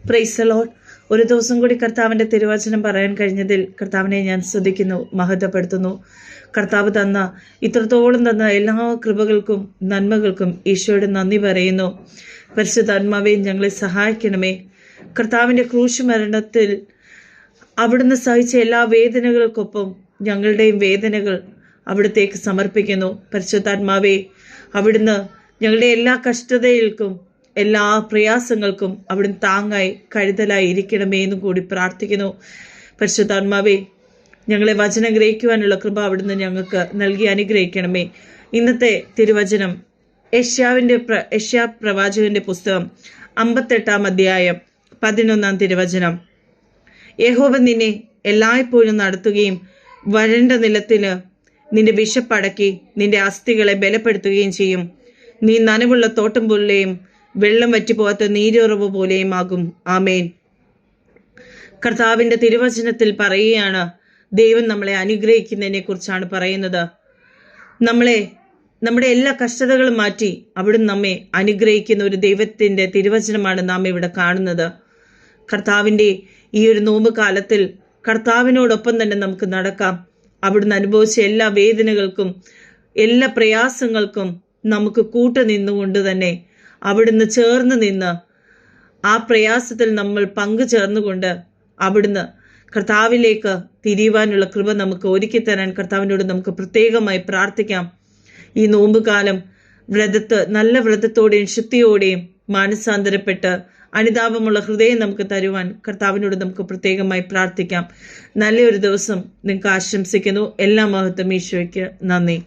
Praise the Lord. ഒരു ദിവസം കൂടി കർത്താവിൻ്റെ തിരുവചനം പറയാൻ കഴിഞ്ഞതിൽ കർത്താവിനെ ഞാൻ സ്തുതിക്കുന്നു, മഹത്വപ്പെടുത്തുന്നു. കർത്താവ് തന്ന ഇത്രത്തോളം തന്ന എല്ലാ കൃപകൾക്കും നന്മകൾക്കും ഈശോയുടെ നന്ദി പറയുന്നു. പരിശുദ്ധാത്മാവേ, ഞങ്ങളെ സഹായിക്കണമേ. കർത്താവിൻ്റെ ക്രൂശ് മരണത്തിൽ അവിടുന്ന് സഹിച്ച എല്ലാ വേദനകൾക്കൊപ്പം ഞങ്ങളുടെയും വേദനകൾ അവിടത്തേക്ക് സമർപ്പിക്കുന്നു. പരിശുദ്ധാത്മാവേ, അവിടുന്ന് ഞങ്ങളുടെ എല്ലാ കഷ്ടതകൾക്കും എല്ലാ പ്രയാസങ്ങൾക്കും അവിടുന്ന് താങ്ങായി കരുതലായി ഇരിക്കണമേ എന്നും കൂടി പ്രാർത്ഥിക്കുന്നു. പരിശുദ്ധാത്മാവേ, ഞങ്ങളെ വചനം ഗ്രഹിക്കുവാനുള്ള കൃപ അവിടുന്ന് ഞങ്ങൾക്ക് നൽകി അനുഗ്രഹിക്കണമേ. ഇന്നത്തെ തിരുവചനം യെശയ്യാ പ്രവാചകന്റെ പുസ്തകം 58 അധ്യായം 11 തിരുവചനം. യഹോവ നിന്നെ എല്ലായ്പ്പോഴും നടത്തുകയും വരണ്ട നിലത്തിന് നിന്റെ വിശപ്പടക്കി നിന്റെ അസ്ഥികളെ ബലപ്പെടുത്തുകയും ചെയ്യും. നീ നനവുള്ള തോട്ടം പോലെയും വെള്ളം വറ്റിപ്പോകാത്ത നീരുറവ് പോലെയും ആകും. ആമേൻ. കർത്താവിൻ്റെ തിരുവചനത്തിൽ പറയുകയാണ്, ദൈവം നമ്മളെ അനുഗ്രഹിക്കുന്നതിനെ കുറിച്ചാണ് പറയുന്നത്. നമ്മുടെ എല്ലാ കഷ്ടതകളും മാറ്റി അവിടുന്ന് നമ്മെ അനുഗ്രഹിക്കുന്ന ഒരു ദൈവത്തിൻ്റെ തിരുവചനമാണ് നാം ഇവിടെ കാണുന്നത്. കർത്താവിൻ്റെ ഈ ഒരു നോമ്പ് കാലത്തിൽ കർത്താവിനോടൊപ്പം തന്നെ നമുക്ക് നടക്കാം. അവിടുന്ന് അനുഭവിച്ച എല്ലാ വേദനകൾക്കും എല്ലാ പ്രയാസങ്ങൾക്കും നമുക്ക് കൂട്ടുനിന്നുകൊണ്ട് തന്നെ അവിടുന്ന് ചേർന്ന് നിന്ന് ആ പ്രയാസത്തിൽ നമ്മൾ പങ്കു ചേർന്നുകൊണ്ട് അവിടുന്ന് കർത്താവിലേക്ക് തിരിയുവാനുള്ള കൃപ നമുക്ക് ഒരുക്കി തരാൻ കർത്താവിനോട് നമുക്ക് പ്രത്യേകമായി പ്രാർത്ഥിക്കാം. ഈ നോമ്പ് കാലം നല്ല വ്രതത്തോടെയും ശുദ്ധിയോടെയും മാനസാന്തരപ്പെട്ട് അനുതാപമുള്ള ഹൃദയം നമുക്ക് തരുവാൻ കർത്താവിനോട് നമുക്ക് പ്രത്യേകമായി പ്രാർത്ഥിക്കാം. നല്ലൊരു ദിവസം നിങ്ങൾക്ക് ആശംസിക്കുന്നു. എല്ലാ മഹത്വം ഈശോയ്ക്ക് നന്ദി.